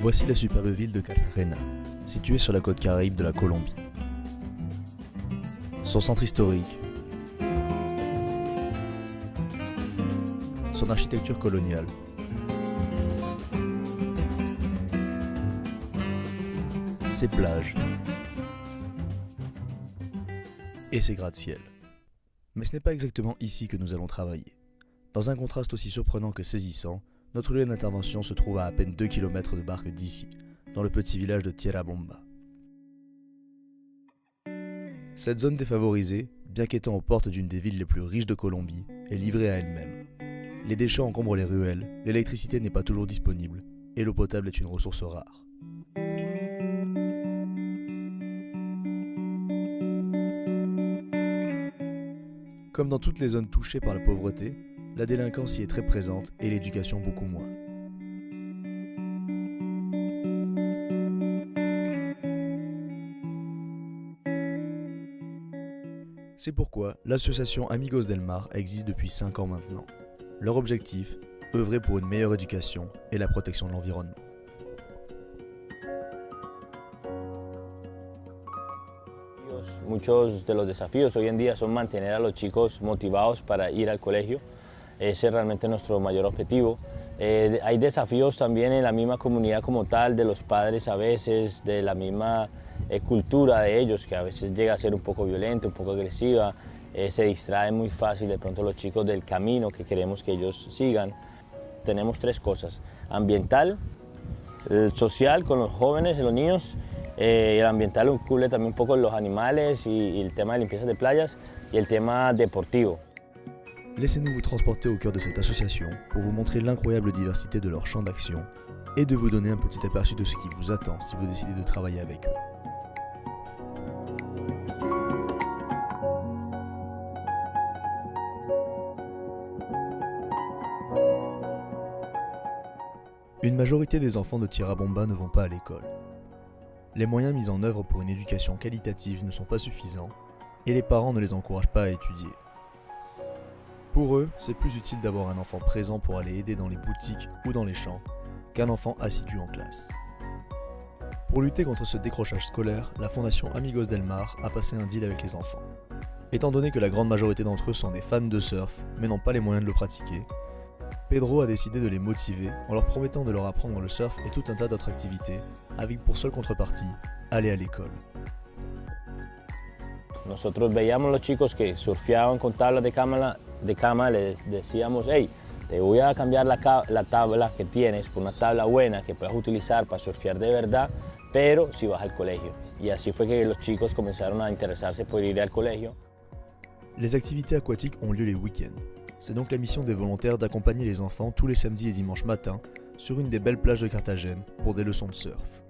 Voici la superbe ville de Cartagena, située sur la côte caraïbe de la Colombie. Son centre historique, son architecture coloniale, ses plages et ses gratte-ciel. Mais ce n'est pas exactement ici que nous allons travailler. Dans un contraste aussi surprenant que saisissant, notre lieu d'intervention se trouve à peine 2 km de barque d'ici, dans le petit village de Tierrabomba. Cette zone défavorisée, bien qu'étant aux portes d'une des villes les plus riches de Colombie, est livrée à elle-même. Les déchets encombrent les ruelles, l'électricité n'est pas toujours disponible, et l'eau potable est une ressource rare. Comme dans toutes les zones touchées par la pauvreté, la délinquance y est très présente et l'éducation beaucoup moins. C'est pourquoi l'association Amigos del Mar existe depuis 5 ans maintenant. Leur objectif, œuvrer pour une meilleure éducation et la protection de l'environnement. Muchos de los desafíos hoy en día son mantener a los chicos motivados para ir al colegio. Ese es realmente nuestro mayor objetivo. Hay desafíos también en la misma comunidad como tal, de los padres a veces, de la misma cultura de ellos, que a veces llega a ser un poco violenta, un poco agresiva. Se distraen muy fácil de pronto los chicos del camino que queremos que ellos sigan. Tenemos 3 cosas: ambiental, el social con los jóvenes y los niños, el ambiental incluye también un poco los animales y el tema de limpieza de playas, y el tema deportivo. Laissez-nous vous transporter au cœur de cette association pour vous montrer l'incroyable diversité de leur champ d'action et de vous donner un petit aperçu de ce qui vous attend si vous décidez de travailler avec eux. Une majorité des enfants de Tierrabomba ne vont pas à l'école. Les moyens mis en œuvre pour une éducation qualitative ne sont pas suffisants et les parents ne les encouragent pas à étudier. Pour eux, c'est plus utile d'avoir un enfant présent pour aller aider dans les boutiques ou dans les champs qu'un enfant assidu en classe. Pour lutter contre ce décrochage scolaire, la fondation Amigos del Mar a passé un deal avec les enfants. Étant donné que la grande majorité d'entre eux sont des fans de surf mais n'ont pas les moyens de le pratiquer, Pedro a décidé de les motiver en leur promettant de leur apprendre le surf et tout un tas d'autres activités, avec pour seule contrepartie aller à l'école. Nosotros veíamos los chicos que surfeaban con tablas de cama, les decíamos: hey, te voy a cambiar la tabla que tienes por una tabla buena que puedas utilizar para surfear de verdad, pero si vas al colegio. Y así fue que los chicos comenzaron a interesarse por ir al colegio. Les activités aquatiques ont lieu les week-ends. C'est donc la mission des volontaires d'accompagner les enfants tous les samedis et dimanches matins sur une des belles plages de Carthagène pour des leçons de surf.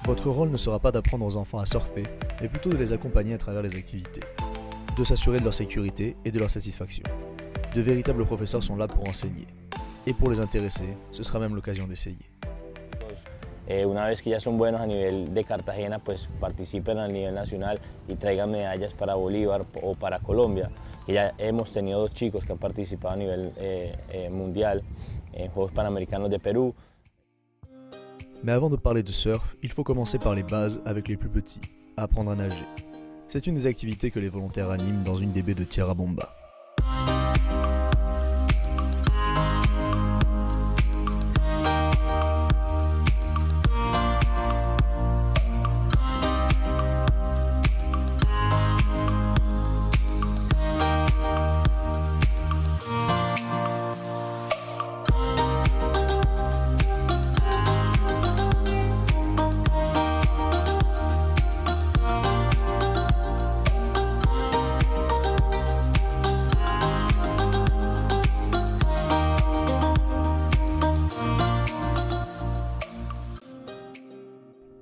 Votre rôle ne sera pas d'apprendre aux enfants à surfer, mais plutôt de les accompagner à travers les activités, de s'assurer de leur sécurité et de leur satisfaction. De véritables professeurs sont là pour enseigner, et pour les intéresser, ce sera même l'occasion d'essayer. Una vez que ya son buenos a nivel de Cartagena, pues participen a nivel nacional y traigan medallas para Bolívar o para Colombia. Que ya hemos tenido 2 chicos que han participado a nivel mundial en Juegos Panamericanos de Perú. Mais avant de parler de surf, il faut commencer par les bases avec les plus petits, apprendre à nager. C'est une des activités que les volontaires animent dans une des baies de Tierrabomba.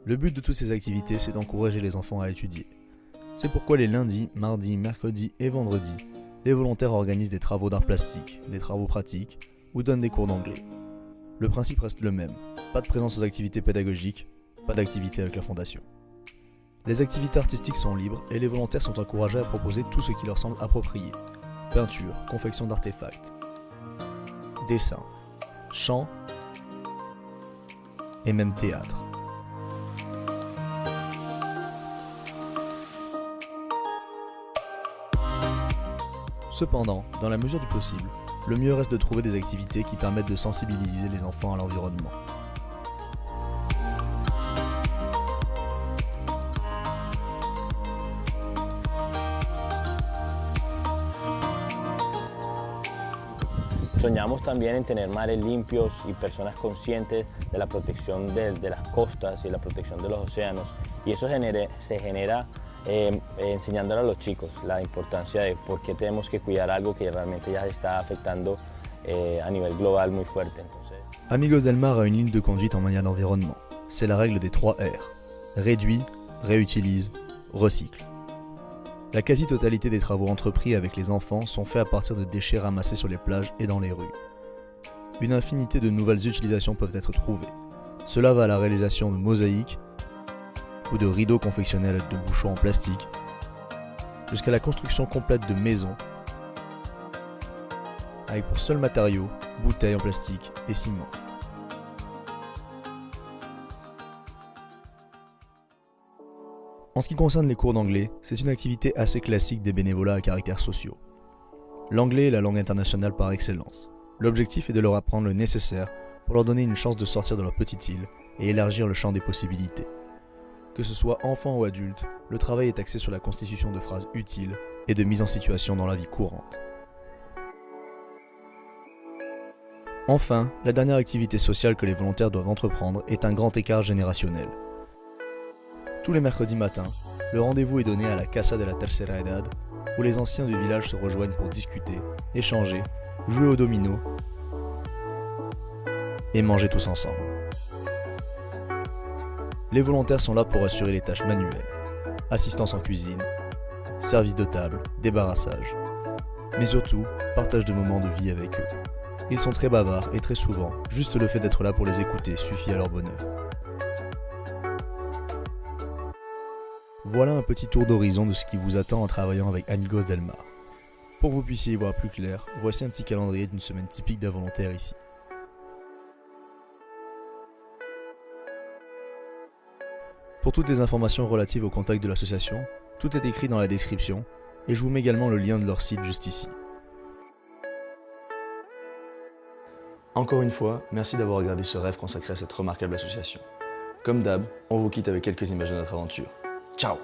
Le but de toutes ces activités, c'est d'encourager les enfants à étudier. C'est pourquoi les lundis, mardis, mercredis et vendredis, les volontaires organisent des travaux d'art plastique, des travaux pratiques ou donnent des cours d'anglais. Le principe reste le même, pas de présence aux activités pédagogiques, pas d'activité avec la fondation. Les activités artistiques sont libres et les volontaires sont encouragés à proposer tout ce qui leur semble approprié. Peinture, confection d'artefacts, dessin, chant et même théâtre. Cependant, dans la mesure du possible, le mieux reste de trouver des activités qui permettent de sensibiliser les enfants à l'environnement. Soñamos también en tener mares limpios y personas conscientes de la protección de las costas y la protección de los océanos. Y eso se genera enseñándole a los chicos la importancia de por qué tenemos que cuidar algo que realmente ya se está afectando a nivel global muy fuerte. Entonces... Amigos del Mar a une ligne de conduite en matière d'environnement. C'est la règle des 3 R. Réduit, réutilise, recycle. La quasi-totalité des travaux entrepris avec les enfants sont faits à partir de déchets ramassés sur les plages et dans les rues. Une infinité de nouvelles utilisations peuvent être trouvées. Cela va à la réalisation de mosaïques ou de rideaux confectionnés avec de bouchons en plastique, jusqu'à la construction complète de maisons, avec pour seul matériau bouteilles en plastique et ciment. En ce qui concerne les cours d'anglais, c'est une activité assez classique des bénévolats à caractère sociaux. L'anglais est la langue internationale par excellence. L'objectif est de leur apprendre le nécessaire pour leur donner une chance de sortir de leur petite île et élargir le champ des possibilités. Que ce soit enfant ou adulte, le travail est axé sur la constitution de phrases utiles et de mise en situation dans la vie courante. Enfin, la dernière activité sociale que les volontaires doivent entreprendre est un grand écart générationnel. Tous les mercredis matins, le rendez-vous est donné à la Casa de la Tercera Edad, où les anciens du village se rejoignent pour discuter, échanger, jouer au domino et manger tous ensemble. Les volontaires sont là pour assurer les tâches manuelles, assistance en cuisine, service de table, débarrassage, mais surtout partage de moments de vie avec eux. Ils sont très bavards et très souvent, juste le fait d'être là pour les écouter suffit à leur bonheur. Voilà un petit tour d'horizon de ce qui vous attend en travaillant avec Amigos del Mar. Pour que vous puissiez y voir plus clair, voici un petit calendrier d'une semaine typique d'un volontaire ici. Pour toutes les informations relatives au contact de l'association, tout est écrit dans la description et je vous mets également le lien de leur site juste ici. Encore une fois, merci d'avoir regardé ce rêve consacré à cette remarquable association. Comme d'hab, on vous quitte avec quelques images de notre aventure. Ciao!